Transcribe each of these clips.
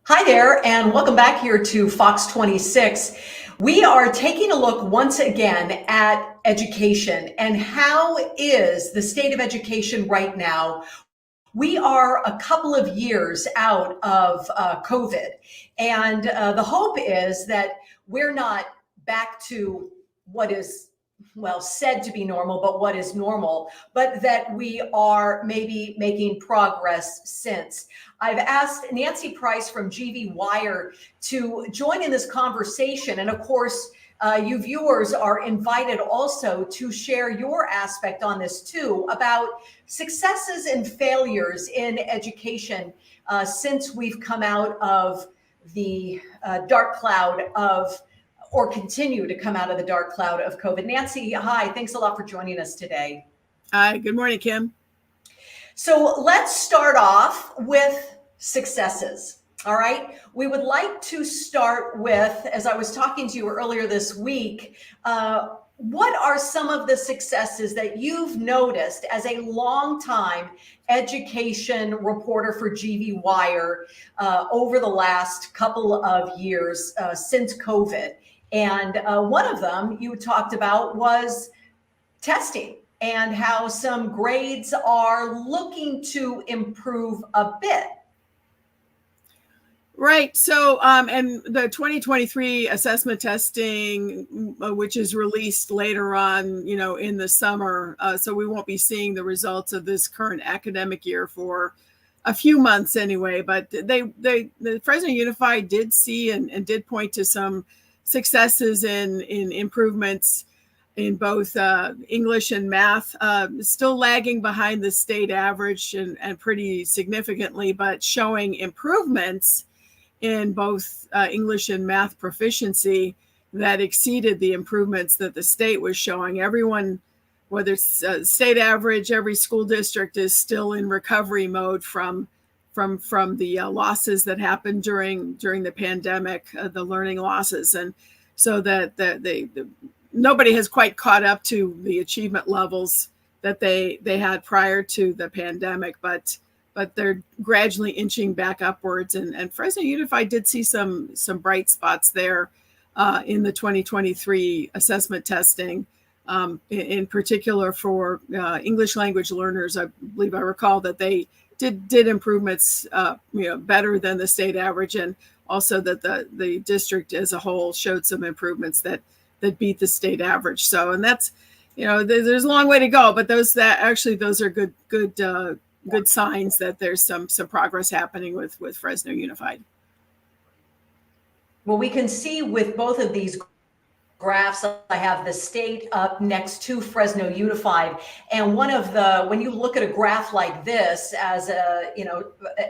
Hi there, and welcome back here to Fox 26. We are taking a look once again at education and how is the state of education right now. We are a couple of years out of COVID, and the hope is that we're not back to what is, well, said to be normal, but what is normal, but that we are maybe making progress since. I've asked Nancy Price from GV Wire to join in this conversation. And of course, you viewers are invited also to share your aspect on this too, about successes and failures in education since we've come out of the dark cloud of, or continue to come out of the dark cloud of COVID. Nancy, hi, thanks a lot for joining us today. Hi, good morning, Kim. So let's start off with successes. All right. We would like to start with, as I was talking to you earlier this week, what are some of the successes that you've noticed as a longtime education reporter for GV Wire over the last couple of years since COVID? And one of them you talked about was testing and how some grades are looking to improve a bit. Right. So, and the 2023 assessment testing, which is released later on, in the summer. So we won't be seeing the results of this current academic year for a few months anyway. But the Fresno Unified did see and did point to some successes in improvements in both English and math, still lagging behind the state average and pretty significantly, but showing improvements in both English and math proficiency that exceeded the improvements that the state was showing. Everyone, whether it's state average, every school district is still in recovery mode from the losses that happened during the pandemic, the learning losses, and so that nobody has quite caught up to the achievement levels that they had prior to the pandemic, but they're gradually inching back upwards. And Fresno Unified did see some bright spots there in the 2023 assessment testing, in particular for English language learners. I believe I recall that they did improvements better than the state average, and also that the district as a whole showed some improvements that beat the state average. So, and that's, there's a long way to go, but those are good signs that there's some progress happening with Fresno Unified. Well, we can see with both of these graphs, I have the state up next to Fresno Unified. And when you look at a graph like this as a,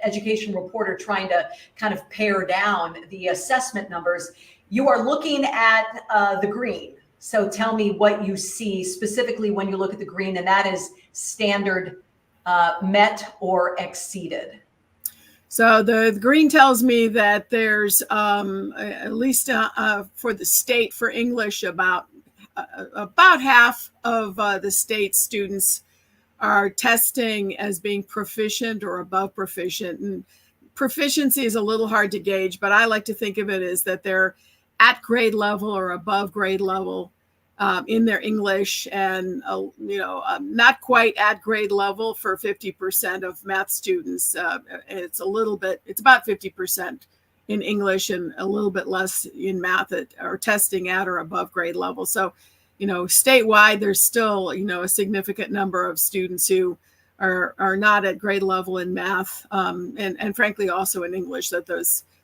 education reporter trying to kind of pare down the assessment numbers, you are looking at the green. So tell me what you see specifically when you look at the green, and that is standard met or exceeded. So the green tells me that there's at least for the state for English, about half of the state students are testing as being proficient or above proficient. And proficiency is a little hard to gauge, but I like to think of it as that they're at grade level or above grade level in their English, and not quite at grade level for 50% of math students. It's about 50% in English and a little bit less in math are testing at or above grade level. So, statewide, there's still, a significant number of students who are not at grade level in math, and frankly also in English.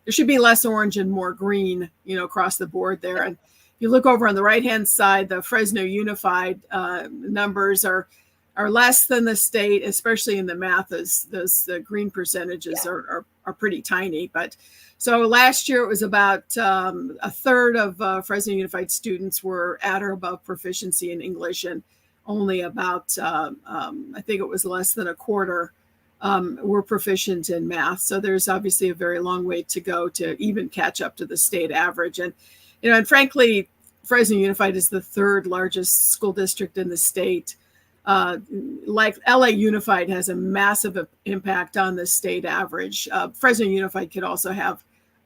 There should be less orange and more green, across the board there. And you look over on the right-hand side, the Fresno Unified numbers are less than the state, especially in the math. Those green percentages are pretty tiny. But so last year it was about a third of Fresno Unified students were at or above proficiency in English, and only about, I think it was less than a quarter were proficient in math. So there's obviously a very long way to go to even catch up to the state average. And and frankly, Fresno Unified is the third largest school district in the state. Like LA Unified has a massive impact on the state average. Fresno Unified could also have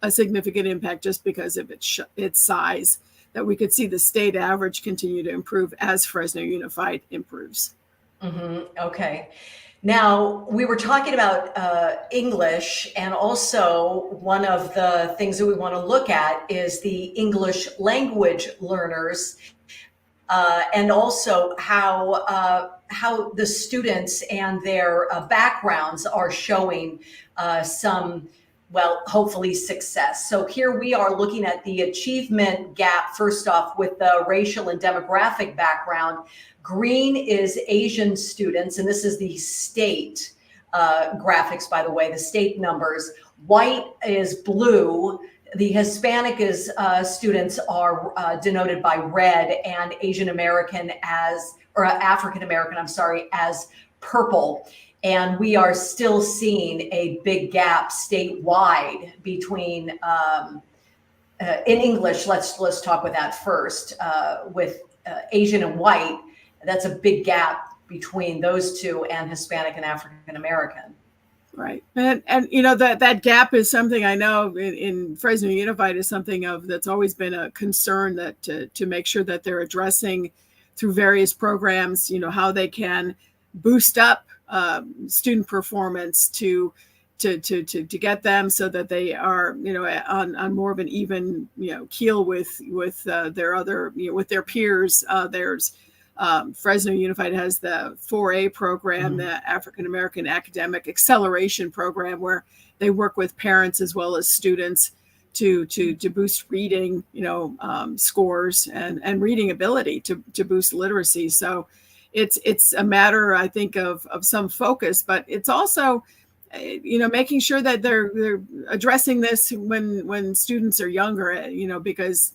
a significant impact just because of its size, that we could see the state average continue to improve as Fresno Unified improves. Okay. Now, we were talking about English, and also one of the things that we want to look at is the English language learners, and also how the students and their backgrounds are showing some, well, hopefully success. So here we are looking at the achievement gap, first off, with the racial and demographic background. Green is Asian students, and this is the state graphics, by the way, the state numbers. White is blue. The Hispanic students are denoted by red, and Asian American or African American, I'm sorry, as purple. And we are still seeing a big gap statewide between, in English, let's talk with that first, with Asian and white. That's a big gap between those two, and Hispanic and African American. Right. And that gap is something I know in Fresno Unified is something that's always been a concern, that to make sure that they're addressing through various programs, how they can boost up student performance to get them so that they are, on more of an even, keel with their peers. There's Fresno Unified has the 4A program, the African American Academic Acceleration Program, where they work with parents as well as students to boost reading, scores and reading ability to boost literacy. So it's a matter, I think, of some focus, but it's also, making sure that they're addressing this when students are younger, because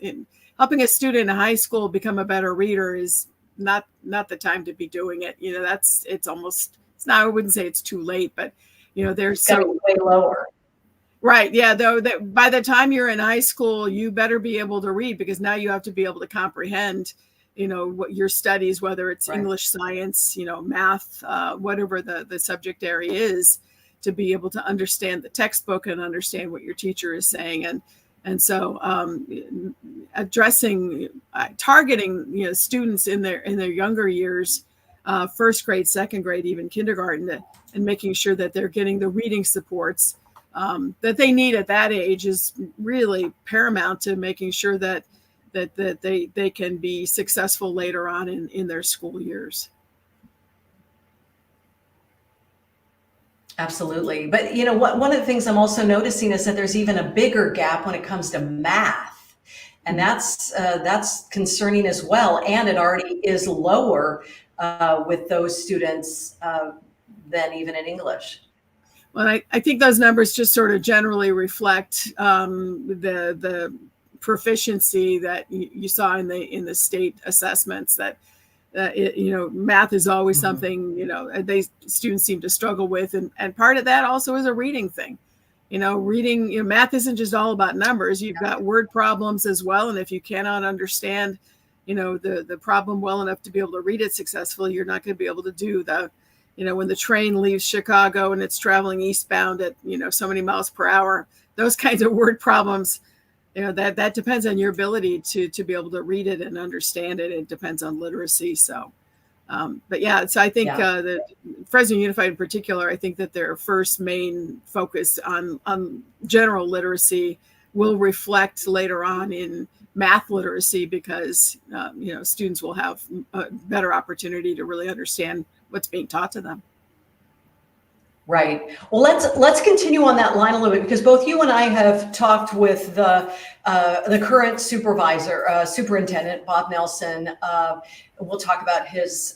helping a student in high school become a better reader is not the time to be doing it. I wouldn't say it's too late, but there's way lower. Right. Yeah. Though that by the time you're in high school, you better be able to read, because now you have to be able to comprehend, what your studies, whether it's English, science, math, whatever the subject area is, to be able to understand the textbook and understand what your teacher is saying. And so targeting, students in their younger years, first grade, second grade, even kindergarten, and making sure that they're getting the reading supports that they need at that age is really paramount to making sure that they can be successful later on in their school years. Absolutely. But one of the things I'm also noticing is that there's even a bigger gap when it comes to math. And that's concerning as well. And it already is lower with those students than even in English. Well, I think those numbers just sort of generally reflect the proficiency that you saw in the state assessments, that math is always something, students seem to struggle with. And part of that also is a reading thing. Reading, math isn't just all about numbers. You've got word problems as well. And if you cannot understand, the problem well enough to be able to read it successfully, you're not going to be able to do when the train leaves Chicago and it's traveling eastbound at, so many miles per hour, those kinds of word problems, that depends on your ability to be able to read it and understand it. It depends on literacy. So, so I think the Fresno Unified in particular, I think that their first main focus on general literacy will reflect later on in math literacy, because, students will have a better opportunity to really understand what's being taught to them. Right. Well, let's continue on that line a little bit, because both you and I have talked with the current superintendent, Bob Nelson. We'll talk about his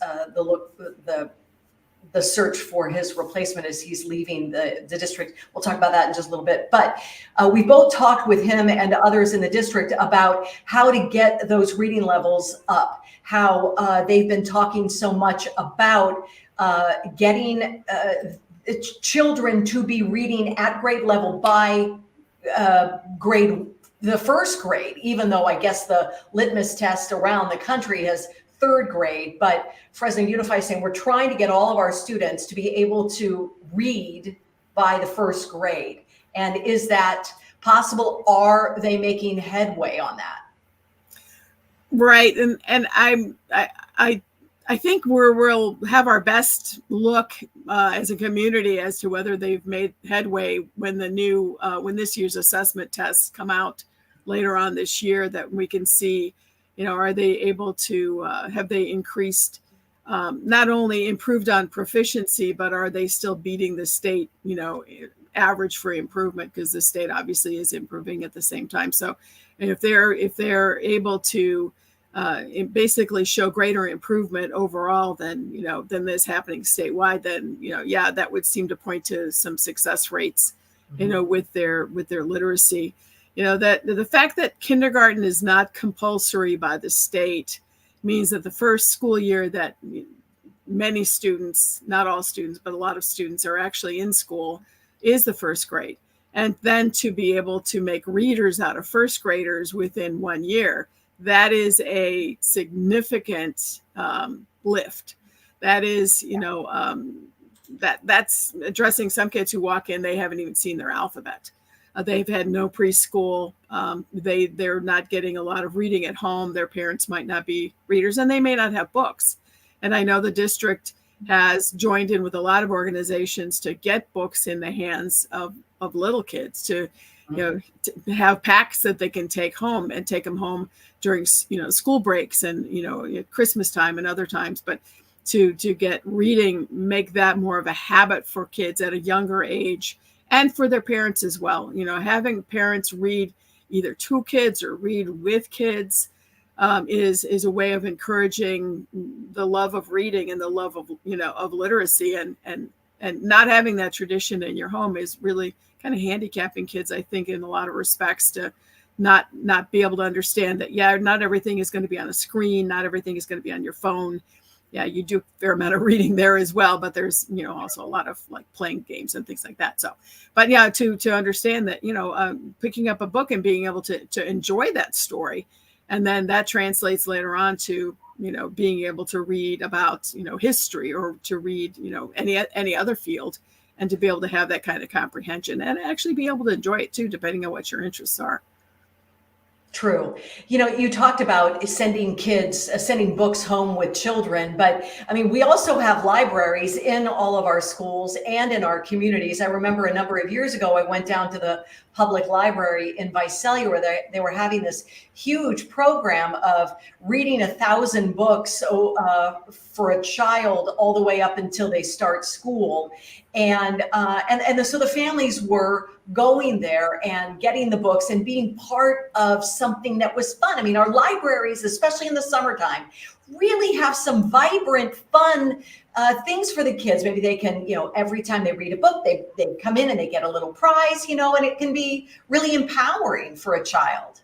the search for his replacement as he's leaving the district. We'll talk about that in just a little bit. But we both talked with him and others in the district about how to get those reading levels up, how they've been talking so much about getting children to be reading at grade level by the first grade, even though I guess the litmus test around the country has third grade. But Fresno Unified is saying we're trying to get all of our students to be able to read by the first grade. And is that possible? Are they making headway on that? Right, and I think we'll have our best look as a community as to whether they've made headway when when this year's assessment tests come out later on this year, that we can see, are they able to have they increased, not only improved on proficiency, but are they still beating the state, average for improvement, because the state obviously is improving at the same time. So if they're able to basically show greater improvement overall than this happening statewide, then that would seem to point to some success rates, with their literacy. That the fact that kindergarten is not compulsory by the state means that the first school year that many students, not all students, but a lot of students are actually in school, is the first grade. And then to be able to make readers out of first graders within 1 year, that is a significant lift. That is, that's addressing some kids who walk in, they haven't even seen their alphabet. They've had no preschool. They're not getting a lot of reading at home. Their parents might not be readers, and they may not have books. And I know the district has joined in with a lot of organizations to get books in the hands of little kids, to have packs that they can take home and take them home during school breaks and Christmas time and other times. But to get reading, make that more of a habit for kids at a younger age, and for their parents as well. Having parents read either to kids or read with kids is a way of encouraging the love of reading and the love of literacy, and not having that tradition in your home is really kind of handicapping kids, I think, in a lot of respects, to not be able to understand that, not everything is going to be on a screen, not everything is going to be on your phone. You do a fair amount of reading there as well, but there's also a lot of like playing games and things like that. So, but to understand that picking up a book and being able to enjoy that story, and then that translates later on to being able to read about history, or to read any other field, and to be able to have that kind of comprehension and actually be able to enjoy it too, depending on what your interests are. True. You talked about sending books home with children, but I mean, we also have libraries in all of our schools and in our communities. I remember a number of years ago, I went down to the public library in Visalia, where they were having this huge program of reading 1,000 books for a child all the way up until they start school. So the families were going there and getting the books and being part of something that was fun. I mean, our libraries, especially in the summertime, really have some vibrant, fun things for the kids. Maybe they can, every time they read a book, they come in and they get a little prize, and it can be really empowering for a child.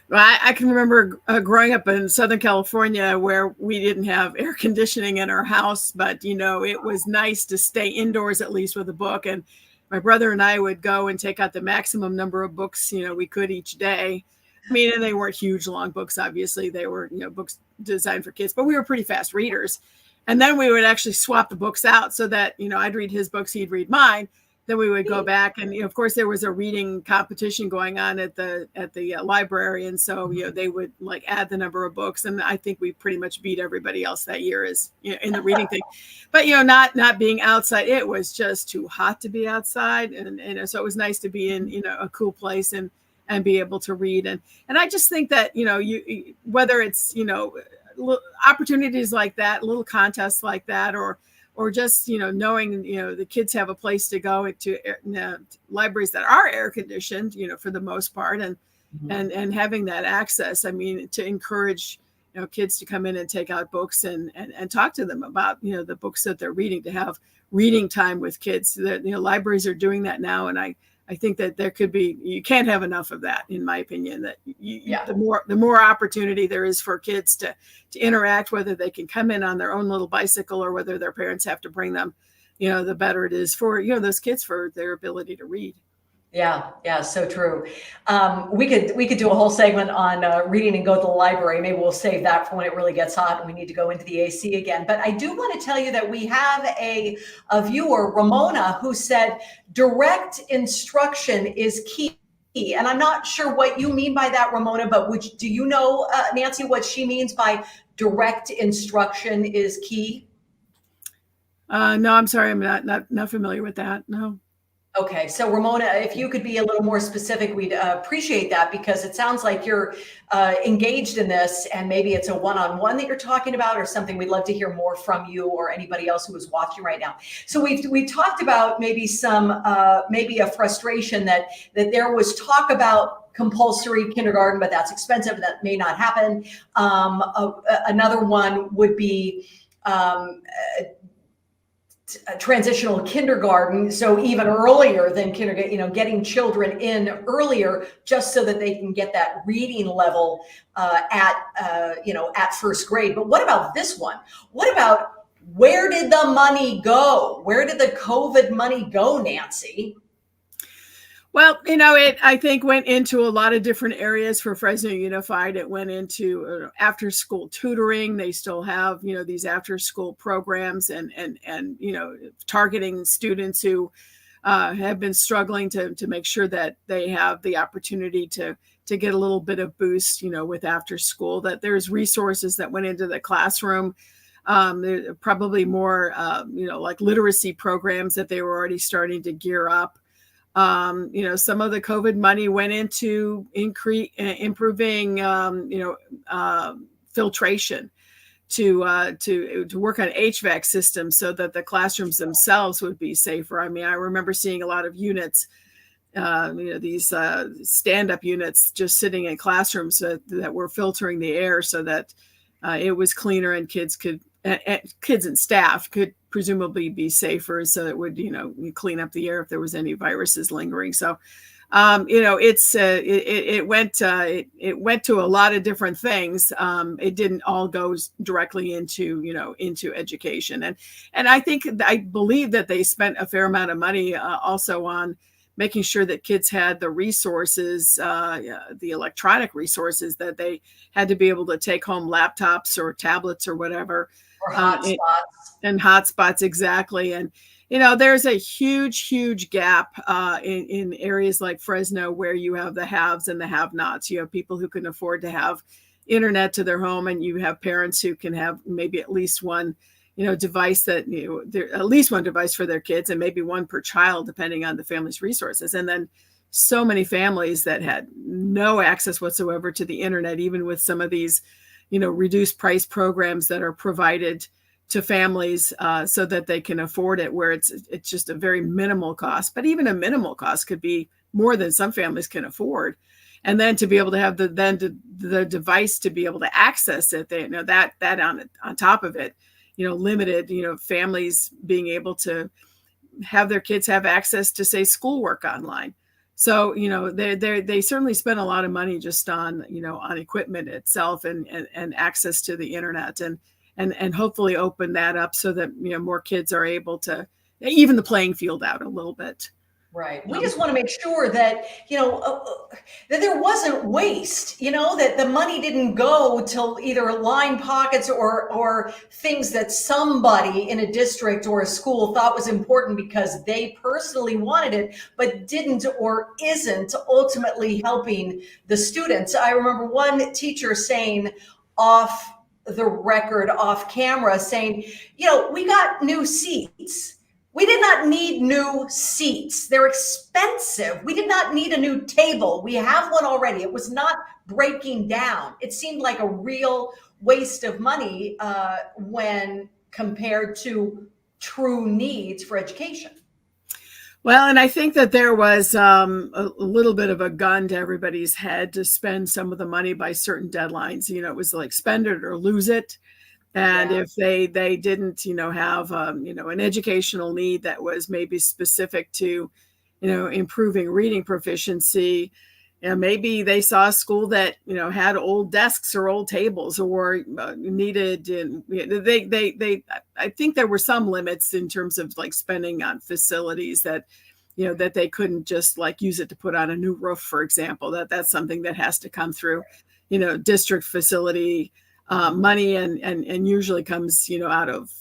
Well, I can remember growing up in Southern California, where we didn't have air conditioning in our house, but, it was nice to stay indoors at least with a book. And my brother and I would go and take out the maximum number of books, we could each day. I mean, and they weren't huge, long books, obviously. They were, books designed for kids, but we were pretty fast readers. And then we would actually swap the books out so that, I'd read his books, he'd read mine. Then we would go back, and of course there was a reading competition going on at the library, and so they would like add the number of books, and I think we pretty much beat everybody else that year in the reading thing. But not being outside, it was just too hot to be outside, and so it was nice to be in a cool place and be able to read, and I just think that whether it's opportunities like that, little contests like that, or just, knowing, the kids have a place to go to libraries that are air conditioned, for the most part, and having that access. I mean, to encourage, kids to come in and take out books and talk to them about, the books that they're reading, to have reading time with kids. That, libraries are doing that now. And I think that there could be, you can't have enough of that, in my opinion, that the more opportunity there is for kids to interact, whether they can come in on their own little bicycle or whether their parents have to bring them, the better it is for, those kids, for their ability to read. Yeah, so true. We could do a whole segment on reading and go to the library. Maybe we'll save that for when it really gets hot and we need to go into the AC again. But I do want to tell you that we have a viewer, Ramona, who said direct instruction is key key. And I'm not sure what you mean by that, Ramona, but do you know, Nancy, what she means by direct instruction is key? No, I'm sorry. I'm not familiar with that. No. Okay, so Ramona, if you could be a little more specific, we'd appreciate that, because it sounds like you're engaged in this, and maybe it's a one-on-one that you're talking about, or something. We'd love to hear more from you or anybody else who is watching right now. So we've talked about maybe maybe a frustration that there was talk about compulsory kindergarten, but that's expensive. That may not happen. Another one would be transitional kindergarten, so even earlier than kindergarten, getting children in earlier, just so that they can get that reading level at first grade. But what about this one? What about, where did the money go? Where did the COVID money go, Nancy? Well, it, I think, went into a lot of different areas for Fresno Unified. It went into after school tutoring. They still have, these after school programs and targeting students who have been struggling to make sure that they have the opportunity to get a little bit of boost, with after school, that there's resources that went into the classroom. Probably more, like literacy programs that they were already starting to gear up. Some of the COVID money went into improving, filtration to work on HVAC systems so that the classrooms themselves would be safer. I mean, I remember seeing a lot of units, these stand-up units just sitting in classrooms that were filtering the air so that it was cleaner, and kids and staff could presumably be safer, so it would, clean up the air if there was any viruses lingering. So, it went to a lot of different things. It didn't all go directly into education, and I believe that they spent a fair amount of money also on making sure that kids had the resources, the electronic resources, that they had to be able to take home laptops or tablets or whatever. Or hotspots. And hotspots, exactly. And, there's a huge gap in areas like Fresno, where you have the haves and the have-nots. You have people who can afford to have internet to their home, and you have parents who can have maybe at least one device, at least one device for their kids, and maybe one per child, depending on the family's resources. And then so many families that had no access whatsoever to the internet, even with some of these, reduced price programs that are provided to families so that they can afford it, where it's just a very minimal cost. But even a minimal cost could be more than some families can afford. And then to be able to have the device to be able to access it, that on top of it, limited, families being able to have their kids have access to, say, schoolwork online. So, they certainly spent a lot of money just on, on equipment itself and access to the internet, and hopefully open that up so that, more kids are able to even the playing field out a little bit. Right. We just want to make sure that, that there wasn't waste, that the money didn't go to either line pockets or things that somebody in a district or a school thought was important because they personally wanted it, but didn't or isn't ultimately helping the students. I remember one teacher saying off the record, off camera, saying, we got new seats. We did not need new seats. They're expensive. We did not need a new table. We have one already. It was not breaking down. It seemed like a real waste of money when compared to true needs for education. Well, and I think that there was a little bit of a gun to everybody's head to spend some of the money by certain deadlines. It was like spend it or lose it. And if they didn't, have, an educational need that was maybe specific to, improving reading proficiency, maybe they saw a school that, had old desks or old tables or needed, and I think there were some limits in terms of like spending on facilities that, that they couldn't just like use it to put on a new roof, for example. That's something that has to come through, district facility money, and usually comes, out of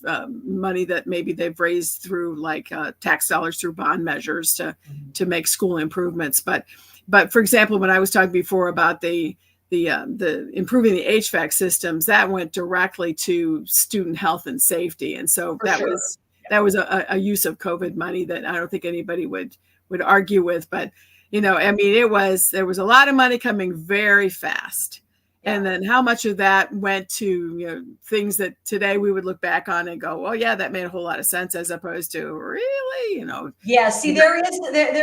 money that maybe they've raised through like tax dollars through bond measures to make school improvements. But for example, when I was talking before about the improving the HVAC systems, that went directly to student health and safety, and so that was a use of COVID money that I don't think anybody would argue with. But I mean, there was a lot of money coming very fast. And then how much of that went to things that today we would look back on and go, well, yeah, that made a whole lot of sense, as opposed to really, Yeah, see, there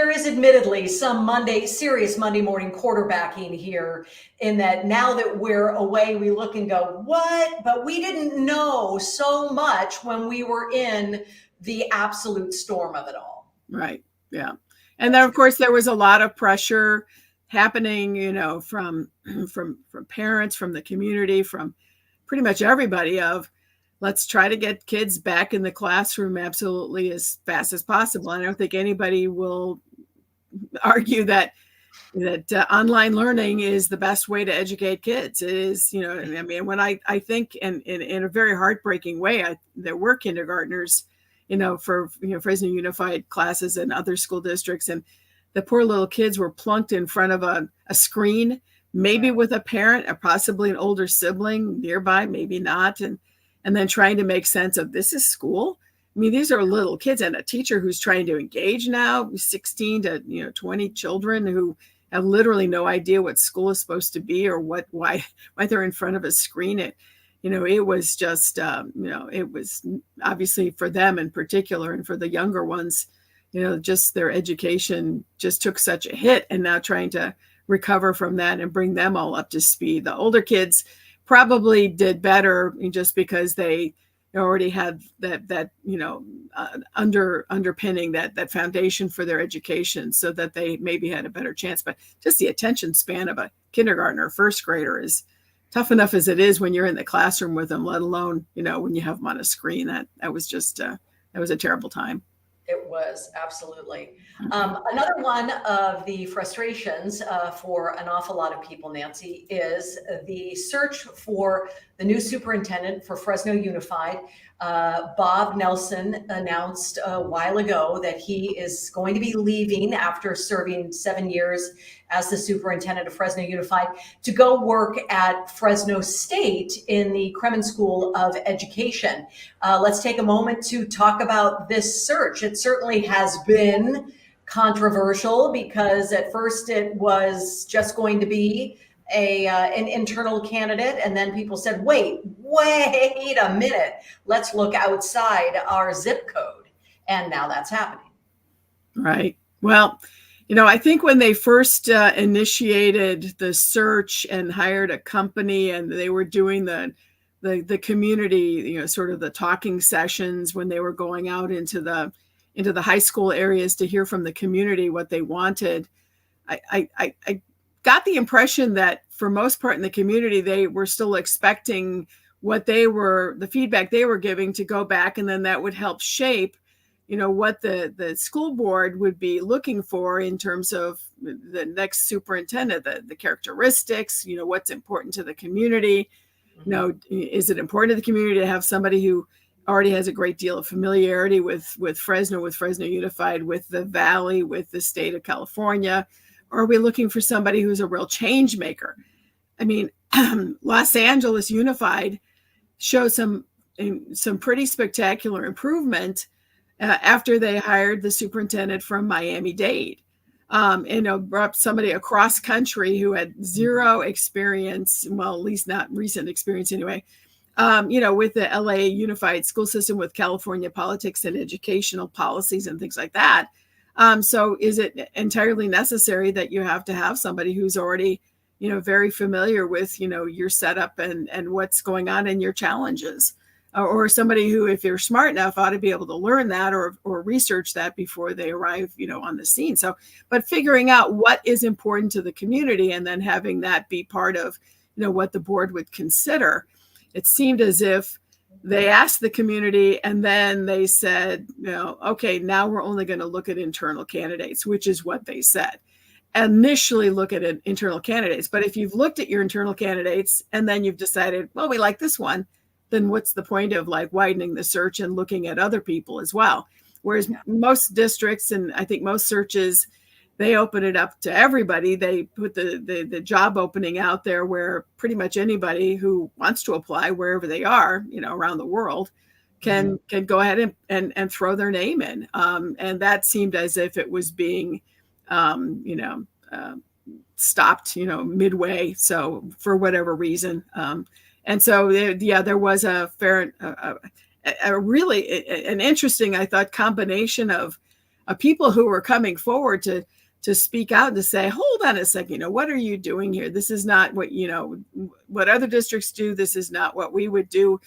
is admittedly some serious Monday morning quarterbacking here, in that now that we're away, we look and go, what? But we didn't know so much when we were in the absolute storm of it all. Right. Yeah. And then, of course, there was a lot of pressure happening, from parents, from the community, from pretty much everybody, of let's try to get kids back in the classroom absolutely as fast as possible. And I don't think anybody will argue that online learning is the best way to educate kids. It is, I mean, when I think in a very heartbreaking way, there were kindergartners, for Fresno Unified classes and other school districts, and the poor little kids were plunked in front of a screen, maybe with a parent or possibly an older sibling nearby, maybe not, and then trying to make sense of, this is school. I mean, these are little kids, and a teacher who's trying to engage now 16 to 20 children who have literally no idea what school is supposed to be, or why they're in front of a screen. It was just it was obviously for them in particular, and for the younger ones, just their education just took such a hit, and now trying to recover from that and bring them all up to speed. The older kids probably did better just because they already had that underpinning, that foundation for their education, so that they maybe had a better chance. But just the attention span of a kindergartner or first grader is tough enough as it is when you're in the classroom with them, let alone, when you have them on a screen. That was just, that was a terrible time. It was, absolutely. Another one of the frustrations for an awful lot of people, Nancy, is the search for the new superintendent for Fresno Unified. Bob Nelson announced a while ago that he is going to be leaving after serving 7 years as the superintendent of Fresno Unified to go work at Fresno State in the Kremen School of Education. Let's take a moment to talk about this search. It certainly has been controversial, because at first it was just going to be an internal candidate, and then people said, wait a minute, let's look outside our zip code, and now that's happening. Right. Well, I think when they first initiated the search and hired a company, and they were doing the community, sort of the talking sessions when they were going out into the high school areas to hear from the community what they wanted, I got the impression that for most part in the community, they were still expecting the feedback they were giving to go back, and then that would help shape, what the school board would be looking for in terms of the next superintendent, the characteristics, what's important to the community. Is it important to the community to have somebody who already has a great deal of familiarity with Fresno Unified, with the Valley, with the state of California? Or are we looking for somebody who's a real change maker? I mean, Los Angeles Unified showed some pretty spectacular improvement after they hired the superintendent from Miami-Dade. Brought somebody across country who had zero experience, well, at least not recent experience anyway, with the LA Unified School System, with California politics and educational policies and things like that. So is it entirely necessary that you have to have somebody who's already, very familiar with, your setup and what's going on and your challenges? Or somebody who, if you're smart enough, ought to be able to learn that or research that before they arrive, on the scene. So, but figuring out what is important to the community and then having that be part of, what the board would consider. It seemed as if they asked the community and then they said, okay, now we're only going to look at internal candidates, which is what they said. initially look at internal candidates. But if you've looked at your internal candidates and then you've decided, well, we like this one, then what's the point of like widening the search and looking at other people as well? Whereas most districts, and I think most searches, they open it up to everybody. They put the job opening out there where pretty much anybody who wants to apply wherever they are, around the world, can go ahead and throw their name in. And that seemed as if it was being, stopped, midway. So for whatever reason. And so, there was a really an interesting, I thought, combination of people who were coming forward to speak out and to say, hold on a second, what are you doing here? This is not what, what other districts do. This is not what we would do.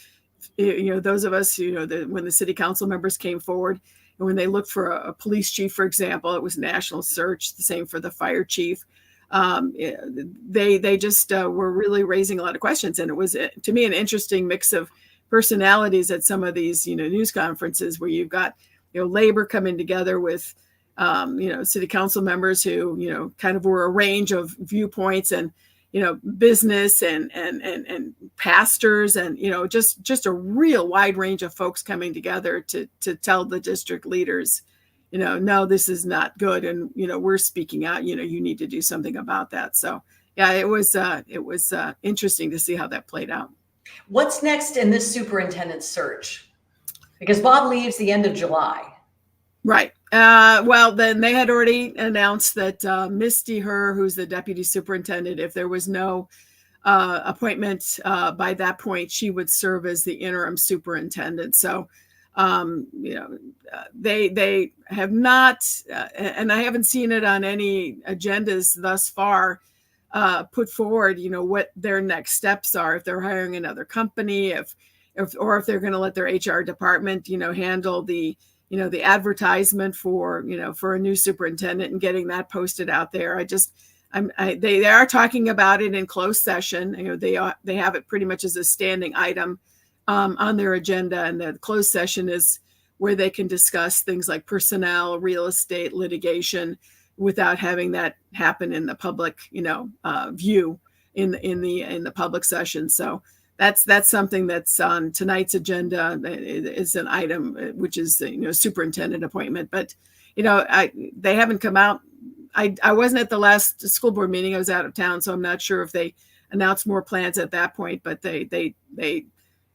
Those of us, when the city council members came forward and when they looked for a police chief, for example, it was national search, the same for the fire chief. They just were really raising a lot of questions. And it was, to me, an interesting mix of personalities at some of these, news conferences where you've got, labor coming together with, city council members who, kind of were a range of viewpoints, and, business and pastors, and, just a real wide range of folks coming together to tell the district leaders, no, this is not good. And, we're speaking out, you need to do something about that. So, yeah, it was interesting to see how that played out. What's next in this superintendent search? Because Bob leaves the end of July. Right. Well, then they had already announced that Misty Herr, who's the deputy superintendent, if there was no appointment by that point, she would serve as the interim superintendent. So, they have not, and I haven't seen it on any agendas thus far, put forward, what their next steps are, if they're hiring another company, or if they're going to let their HR department, handle the advertisement for a new superintendent and getting that posted out there. They are talking about it in closed session. They have it pretty much as a standing item on their agenda, and the closed session is where they can discuss things like personnel, real estate, litigation, without having that happen in the public, view in the public session. So that's something that's on tonight's agenda. Is an item which is superintendent appointment, but they haven't come out. I wasn't at the last school board meeting. I was out of town, so I'm not sure if they announced more plans at that point. But they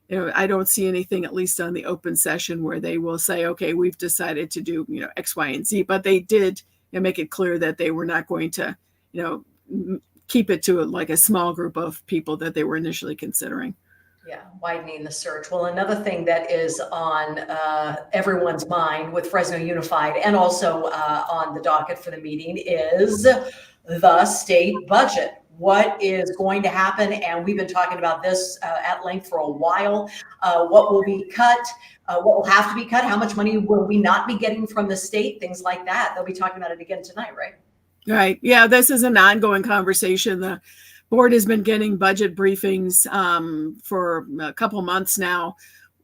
I don't see anything, at least on the open session, where they will say, okay, we've decided to do X, Y, and Z. But they did make it clear that they were not going to keep it to like a small group of people that they were initially considering. Yeah, widening the search. Well, another thing that is on everyone's mind with Fresno Unified, and also on the docket for the meeting, is the state budget. What is going to happen? And we've been talking about this at length for a while. What will be cut? What will have to be cut? How much money will we not be getting from the state? Things like that. They'll be talking about it again tonight, right? Right. Yeah, this is an ongoing conversation. The board has been getting budget briefings for a couple months now,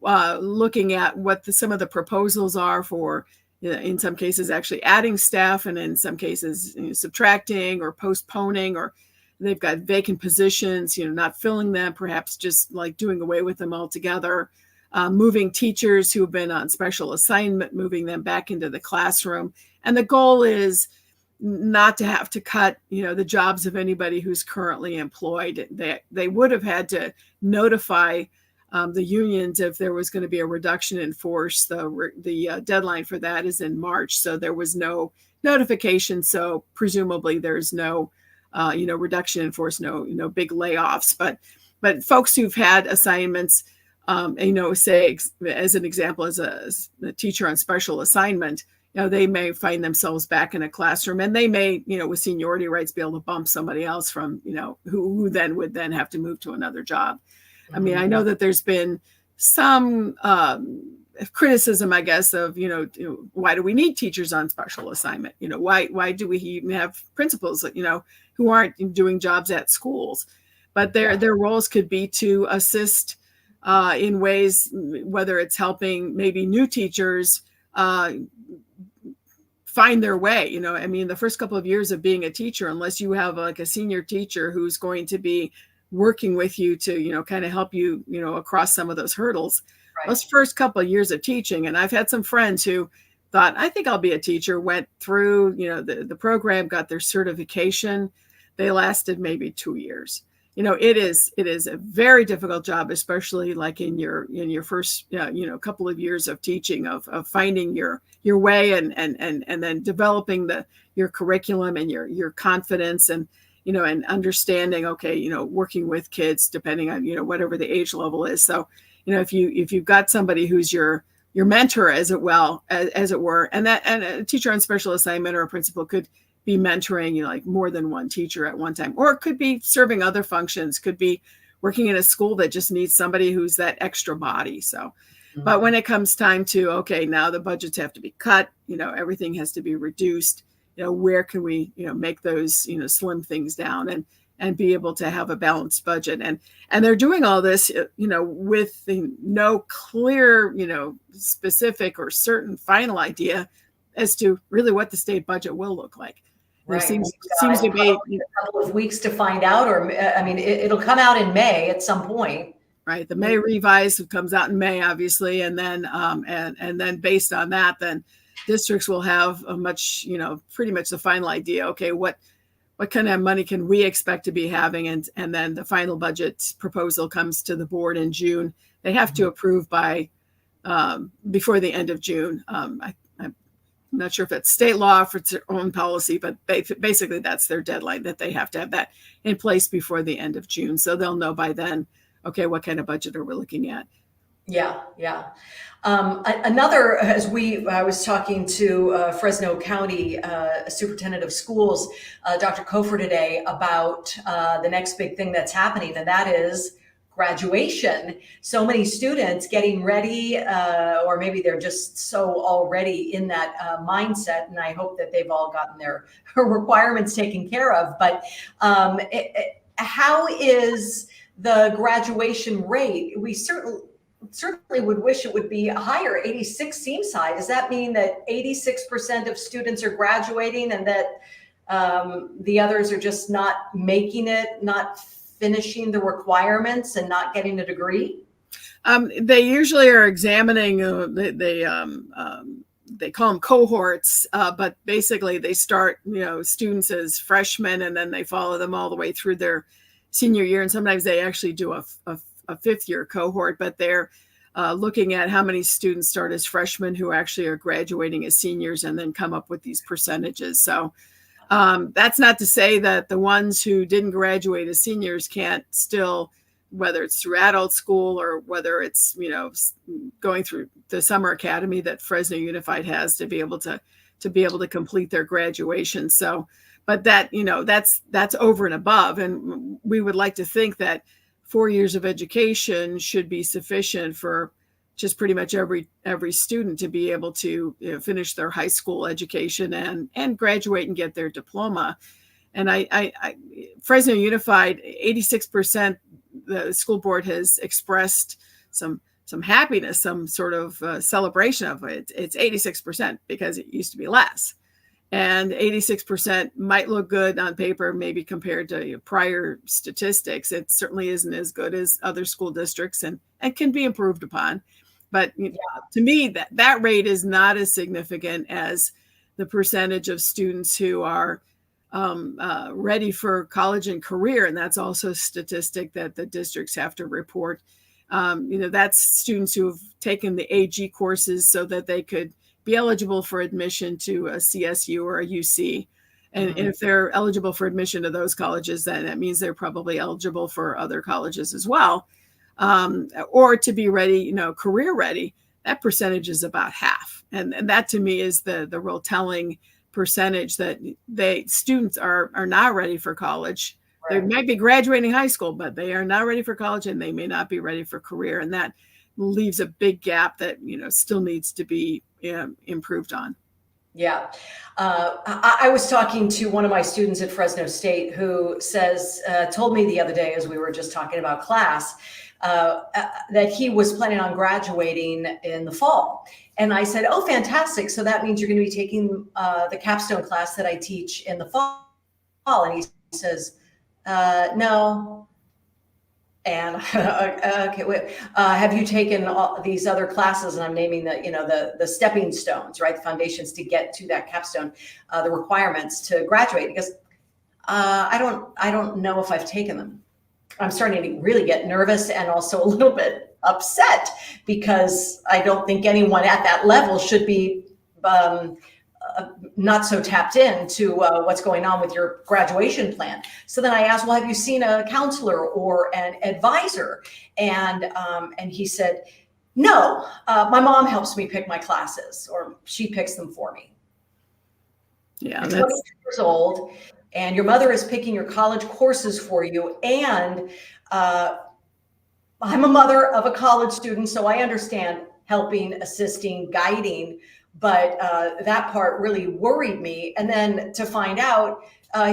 looking at what some of the proposals are for, in some cases, actually adding staff, and in some cases, subtracting or postponing, or they've got vacant positions, not filling them, perhaps just like doing away with them altogether, moving teachers who have been on special assignment, moving them back into the classroom. And the goal is not to have to cut, the jobs of anybody who's currently employed. They would have had to notify the unions if there was going to be a reduction in force. The deadline for that is in March, so there was no notification. So presumably there's no, reduction in force, no big layoffs. But folks who've had assignments, say as an example, as a teacher on special assignment, they may find themselves back in a classroom, and they may, with seniority rights, be able to bump somebody else from, who then would then have to move to another job. Mm-hmm. I mean, I know that there's been some criticism, I guess, of, why do we need teachers on special assignment? Why do we even have principals, who aren't doing jobs at schools? But their roles could be to assist in ways, whether it's helping maybe new teachers find their way. You know, I mean, the first couple of years of being a teacher, unless you have like a senior teacher who's going to be working with you to, you know, kind of help you, you know, across some of those hurdles, Right. those first couple of years of teaching. And I've had some friends who thought, I think I'll be a teacher, went through, you know, the program, got their certification. They lasted maybe 2 years. You know, it is a very difficult job, especially like in your first you know, couple of years of teaching, of finding your way and then developing your curriculum and your confidence, and you know, and understanding, okay, you know, working with kids depending on, you know, whatever the age level is. So, you know, if you've got somebody who's your mentor, as it were, and a teacher on special assignment or a principal could be mentoring, you know, like more than one teacher at one time, or it could be serving other functions, could be working in a school that just needs somebody who's that extra body. So, but when it comes time to, okay, now the budgets have to be cut, you know, everything has to be reduced, you know, where can we, you know, make those, you know, slim things down and be able to have a balanced budget. And they're doing all this, you know, with no clear, you know, specific or certain final idea as to really what the state budget will look like. There Right. seems to be a couple of weeks to find out, or I mean, it'll come out in May at some point. Right. The May revise comes out in May, obviously, and then and then based on that, then districts will have a much, you know, pretty much the final idea. Okay, what kind of money can we expect to be having, and then the final budget proposal comes to the board in June. They have to approve by before the end of June. I'm not sure if it's state law or if it's their own policy, but basically that's their deadline, that they have to have that in place before the end of June. So they'll know by then, okay, what kind of budget are we looking at? Yeah, yeah. Another, I was talking to Fresno County Superintendent of Schools, Dr. Kofer, today about the next big thing that's happening, and that is graduation. So many students getting ready, or maybe they're just so already in that mindset, and I hope that they've all gotten their requirements taken care of. But how is the graduation rate? We certainly would wish it would be higher. 86 seems high. Does that mean that 86% of students are graduating and that the others are just not making it, not finishing the requirements and not getting a degree? They usually are examining, they call them cohorts, but basically they start, you know, students as freshmen, and then they follow them all the way through their senior year. And sometimes they actually do a fifth year cohort, but they're looking at how many students start as freshmen who actually are graduating as seniors, and then come up with these percentages. So that's not to say that the ones who didn't graduate as seniors can't still, whether it's through adult school or whether it's, you know, going through the summer academy that Fresno Unified has to be able to complete their graduation. So, but that, you know, that's over and above. And we would like to think that 4 years of education should be sufficient for just pretty much every student to be able to, you know, finish their high school education and graduate and get their diploma. And Fresno Unified, 86%, the school board has expressed some happiness, some sort of celebration of it. It's 86% because it used to be less. And 86% might look good on paper, maybe compared to, you know, prior statistics. It certainly isn't as good as other school districts, and can be improved upon. But you know, to me, that rate is not as significant as the percentage of students who are ready for college and career. And that's also a statistic that the districts have to report. You know, that's students who have taken the AG courses so that they could be eligible for admission to a CSU or a UC. And if they're eligible for admission to those colleges, then that means they're probably eligible for other colleges as well. Or to be ready, you know, career ready. That percentage is about half. And that to me is the real telling percentage, that students are not ready for college. Right. They might be graduating high school, but they are not ready for college, and they may not be ready for career. And that leaves a big gap that, you know, still needs to be improved on. Yeah. I was talking to one of my students at Fresno State who told me the other day, as we were just talking about class, that he was planning on graduating in the fall. And I said, oh, fantastic. So that means you're going to be taking the capstone class that I teach in the fall. And he says, no. And okay, wait, have you taken all these other classes? And I'm naming the stepping stones, right? The foundations to get to that capstone, the requirements to graduate. Because I don't know if I've taken them. I'm starting to really get nervous and also a little bit upset because I don't think anyone at that level should be not so tapped into what's going on with your graduation plan. So then I asked, well, have you seen a counselor or an advisor? And he said, no, my mom helps me pick my classes, or she picks them for me. Yeah, I'm 22 years old, and your mother is picking your college courses for you. And I'm a mother of a college student, so I understand helping, assisting, guiding. But that part really worried me. And then to find out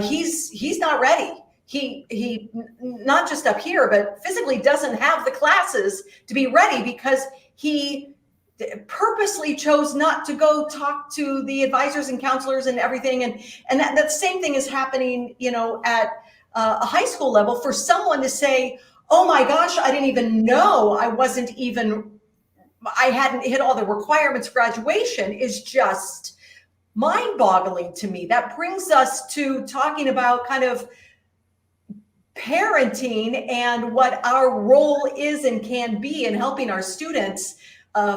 he's not ready. He not just up here, but physically doesn't have the classes to be ready because he purposely chose not to go talk to the advisors and counselors and everything. And that same thing is happening, at a high school level, for someone to say, oh my gosh, I didn't even know I hadn't hit all the requirements for graduation, is just mind-boggling to me. That brings us to talking about kind of parenting and what our role is and can be in helping our students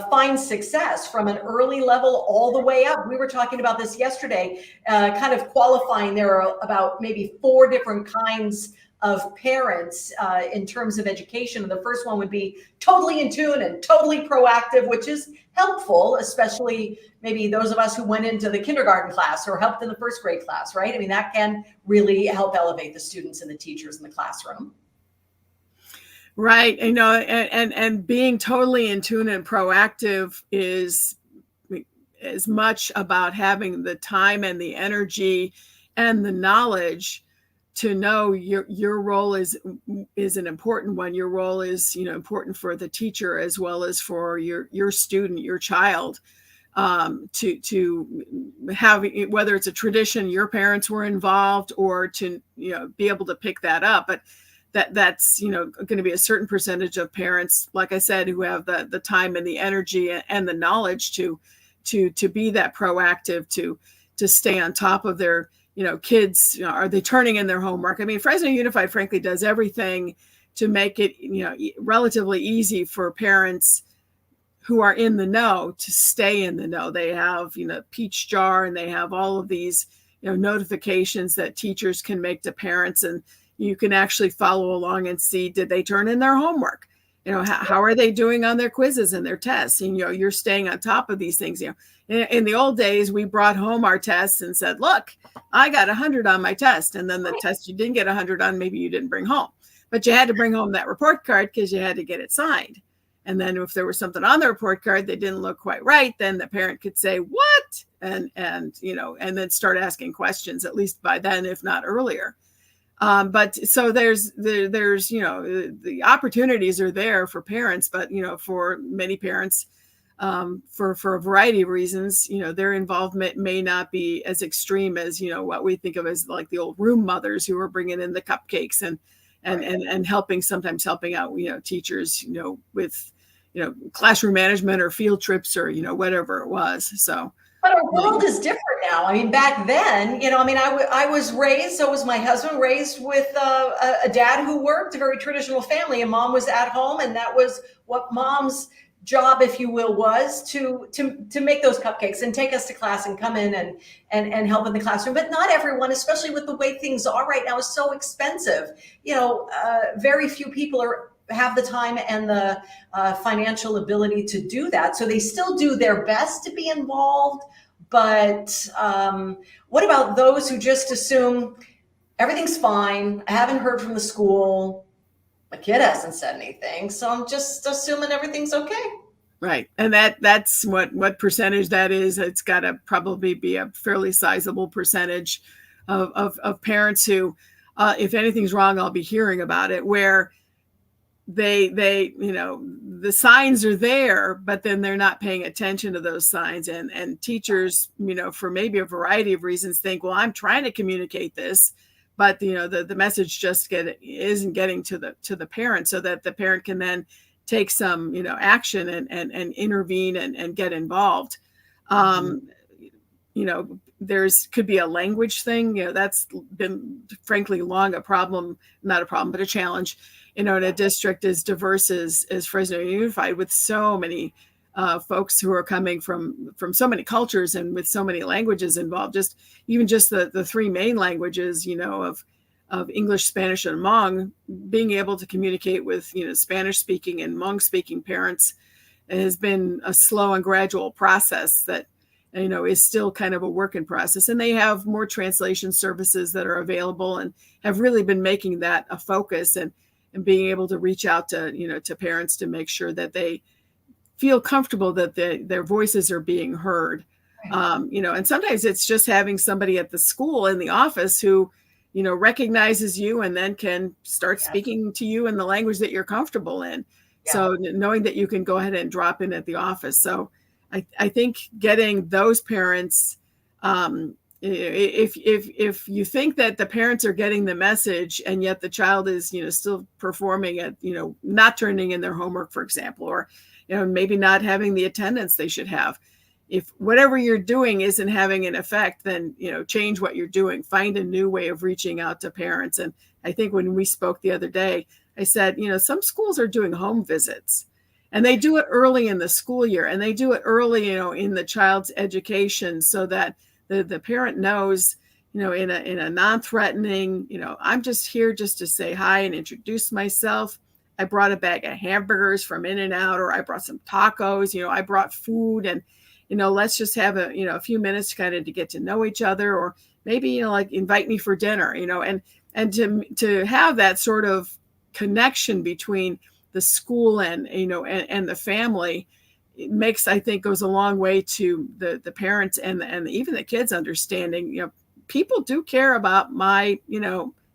find success from an early level all the way up. We were talking about this yesterday, kind of qualifying. There are about maybe 4 different kinds of parents in terms of education. The first one would be totally in tune and totally proactive, which is helpful, especially maybe those of us who went into the kindergarten class or helped in the first grade class, right? I mean, that can really help elevate the students and the teachers in the classroom. Right. And being totally in tune and proactive is as much about having the time and the energy and the knowledge to know your role is an important one. Your role is, important for the teacher as well as for your student, your child, to have, whether it's a tradition, your parents were involved, or to, be able to pick that up. But that's going to be a certain percentage of parents, like I said, who have the time and the energy and the knowledge to be that proactive, to stay on top of their kids. Are they turning in their homework? I mean, Fresno Unified, frankly, does everything to make it, relatively easy for parents who are in the know to stay in the know. They have, Peach Jar, and they have all of these, notifications that teachers can make to parents, and you can actually follow along and see, did they turn in their homework? How are they doing on their quizzes and their tests? And, you're staying on top of these things. In the old days, we brought home our tests and said, look, I got 100 on my test. And then the test you didn't get 100 on, maybe you didn't bring home. But you had to bring home that report card because you had to get it signed. And then if there was something on the report card that didn't look quite right, then the parent could say, what? And then start asking questions, at least by then, if not earlier. But so there's the opportunities are there for parents, but, for many parents, for a variety of reasons, their involvement may not be as extreme as, what we think of as like the old room mothers who are bringing in the cupcakes and sometimes helping out, teachers, with, classroom management or field trips or, whatever it was. So. But our world is different now. I mean, back then, I was raised, so was my husband, raised with a dad who worked, a very traditional family, and mom was at home. And that was what mom's job, if you will, was to make those cupcakes and take us to class and come in and help in the classroom. But not everyone, especially with the way things are right now, is so expensive. Very few people have the time and the financial ability to do that. So they still do their best to be involved. But what about those who just assume everything's fine? I haven't heard from the school. My kid hasn't said anything, so I'm just assuming everything's okay. Right. And that's what percentage that is. It's got to probably be a fairly sizable percentage of parents who, if anything's wrong, I'll be hearing about it, where they the signs are there, but then they're not paying attention to those signs, and teachers, for maybe a variety of reasons, think, well, I'm trying to communicate this, but the message just isn't getting to the parent, so that the parent can then take some action and intervene and get involved. There's could be a language thing. That's been frankly long a problem, not a problem, but a challenge, in a district as diverse as Fresno Unified, with so many folks who are coming from so many cultures and with so many languages involved. Even the three main languages, of English, Spanish, and Hmong, being able to communicate with, Spanish speaking and Hmong speaking parents has been a slow and gradual process that, is still kind of a work in process. And they have more translation services that are available, and have really been making that a focus, and being able to reach out to, to parents to make sure that they feel comfortable that their voices are being heard. And sometimes it's just having somebody at the school, in the office, who, recognizes you and then can start speaking to you in the language that you're comfortable in. Yeah. So knowing that you can go ahead and drop in at the office. So I think getting those parents, if you think that the parents are getting the message and yet the child is, still performing at, not turning in their homework, for example, or, maybe not having the attendance they should have. If whatever you're doing isn't having an effect, then, change what you're doing. Find a new way of reaching out to parents. And I think when we spoke the other day, I said, some schools are doing home visits, and they do it early in the school year, and they do it early, in the child's education, so that the parent knows, in a non-threatening, I'm just here just to say hi and introduce myself. I brought a bag of hamburgers from In-N-Out, or I brought some tacos, I brought food, and, let's just have a few minutes kind of to get to know each other, or maybe, like, invite me for dinner, and to have that sort of connection between the school and the family, it makes, I think, goes a long way to the parents and even the kids understanding, people do care about my,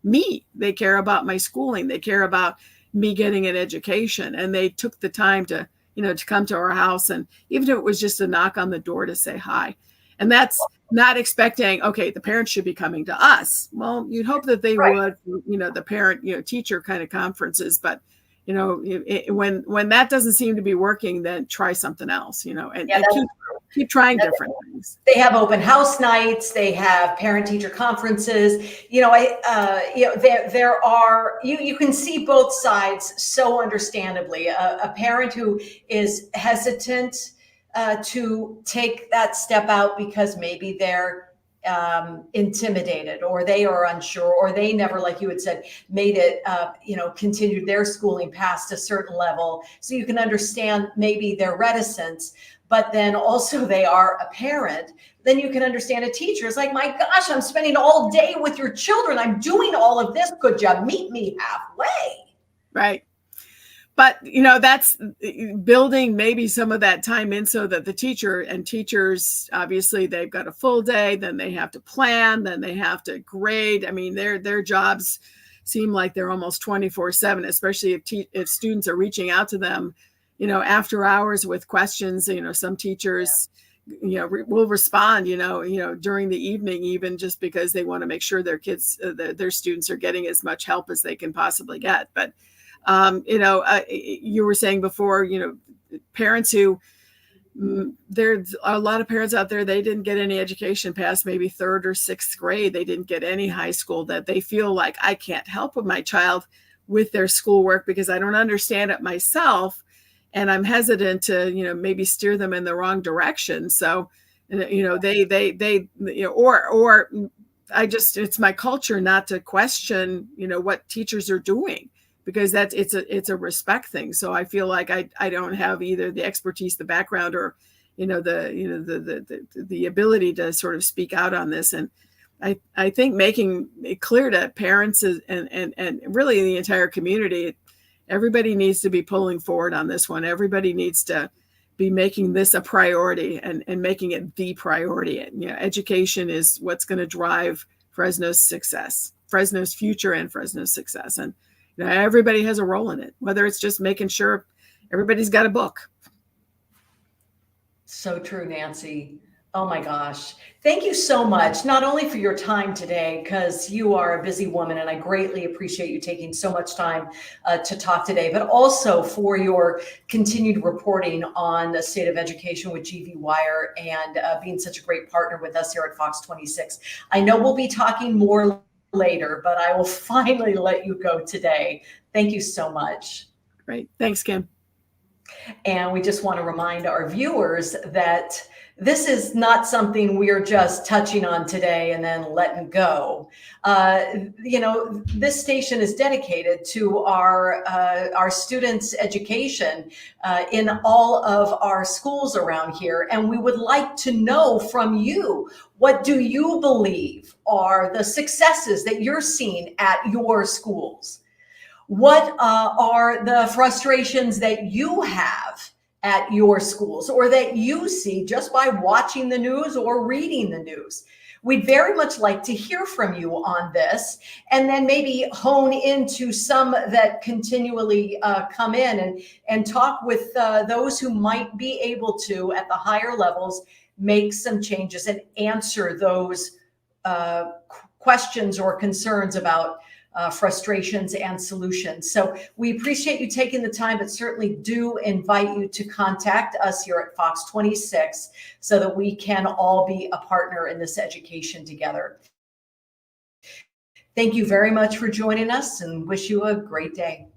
me. They care about my schooling. They care about me getting an education. And they took the time to, to come to our house. And even if it was just a knock on the door to say hi. And that's not expecting, okay, the parents should be coming to us. Well, you'd hope that they would, the parent, teacher kind of conferences, but when that doesn't seem to be working, then try something else, and keep trying different things. They have open house nights. They have parent-teacher conferences. There are, you can see both sides so understandably. A parent who is hesitant to take that step out because maybe they're intimidated, or they are unsure, or they never, like you had said, made it, continued their schooling past a certain level. So you can understand maybe their reticence, but then also they are a parent. Then you can understand a teacher. It's like, my gosh, I'm spending all day with your children. I'm doing all of this. Could you meet me halfway? Right. But, that's building maybe some of that time in, so that the teachers, obviously, they've got a full day, then they have to plan, then they have to grade. I mean, their jobs seem like they're almost 24/7, especially if students are reaching out to them, after hours with questions. Some teachers, will respond, during the evening, even just because they want to make sure their kids, their students are getting as much help as they can possibly get. But you were saying before, parents who, there's a lot of parents out there, they didn't get any education past maybe 3rd or 6th grade. They didn't get any high school, that they feel like, I can't help with my child with their schoolwork because I don't understand it myself. And I'm hesitant to, maybe steer them in the wrong direction. So, it's my culture not to question, what teachers are doing, because it's a respect thing. So I feel like I don't have either the expertise, the background, or, the ability to sort of speak out on this. And I think making it clear to parents and really the entire community, everybody needs to be pulling forward on this one. Everybody needs to be making this a priority and making it the priority. And, education is what's going to drive Fresno's success, Fresno's future, and Fresno's success. And, Everybody has a role in it, whether it's just making sure everybody's got a book. So true, Nancy. Oh my gosh. Thank you so much, not only for your time today, because you are a busy woman, and I greatly appreciate you taking so much time to talk today, but also for your continued reporting on the state of education with GV Wire and being such a great partner with us here at Fox 26. I know we'll be talking more later, but I will finally let you go today. Thank you so much. Great. Thanks, Kim. And we just want to remind our viewers that this is not something we're just touching on today and then letting go. This station is dedicated to our students' education in all of our schools around here. And we would like to know from you, what do you believe are the successes that you're seeing at your schools? What are the frustrations that you have at your schools, or that you see just by watching the news or reading the news? We'd very much like to hear from you on this, and then maybe hone into some that continually come in and talk with those who might be able to, at the higher levels, make some changes and answer those questions or concerns about frustrations and solutions. So we appreciate you taking the time, but certainly do invite you to contact us here at Fox 26 so that we can all be a partner in this education together. Thank you very much for joining us, and wish you a great day.